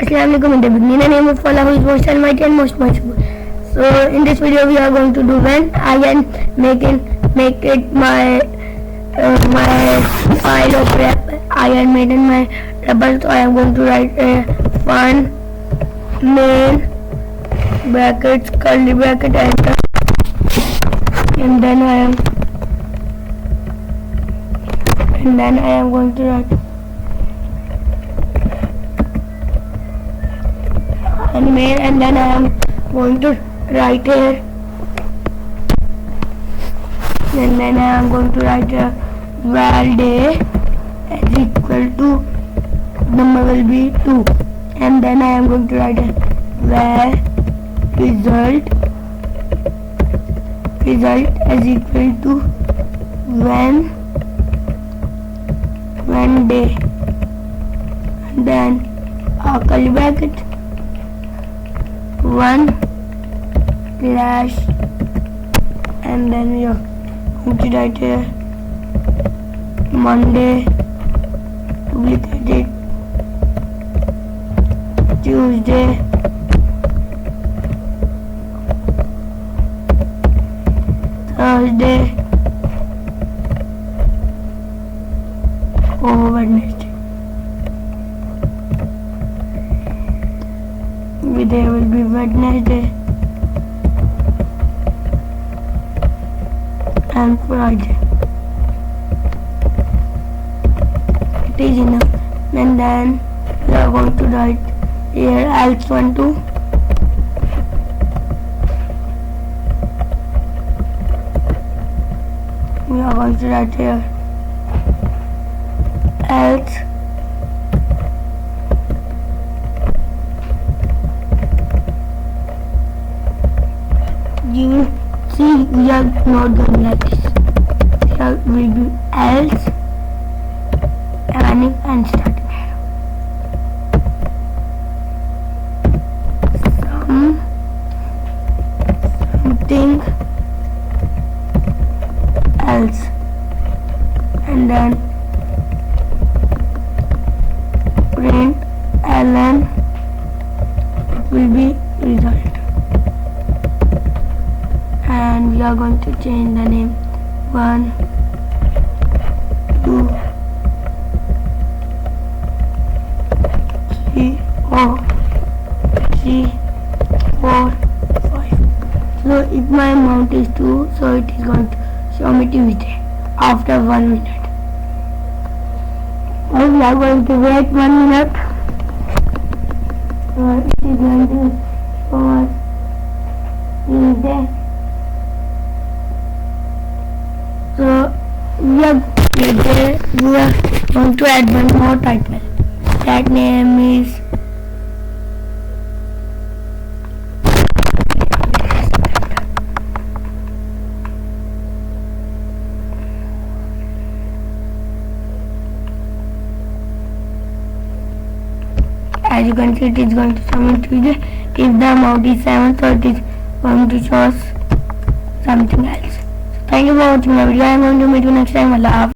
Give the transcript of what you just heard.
Assalamualaikum, in the beginning, the name of Allah who is most almighty and most merciful. So in this video we are going to do when I am make it my file of rep. I am made in my rebel, so I am going to write a fun main brackets curly bracket enter, and then I am going to write main, and then I am going to write here, and then I am going to write a val day is equal to number will be 2, and then I am going to write a val result is equal to when day, and then a curly bracket 1 slash, and then we are going to write here Monday, duplicate it, Tuesday, Thursday, Wednesday. There will be Wednesday and Friday. It is enough. And then we are going to write here else 1 2. We are going to write here else you see we are not going like this. Here will be else running and starting something else, and then print ln, it will be result, and we are going to change the name 1 2 3 4 5. So if my amount is 2, so it is going to show me Tuesday after 1 minute. Well, we are going to wait 1 minute. So it is going to show us Tuesday. So we are going to add one more title. That name is as you can see it is going to submit Tuesday. If the amount is 7, so it is going to show us something else. So thank you for watching my video. I am going to meet you next time. Allah.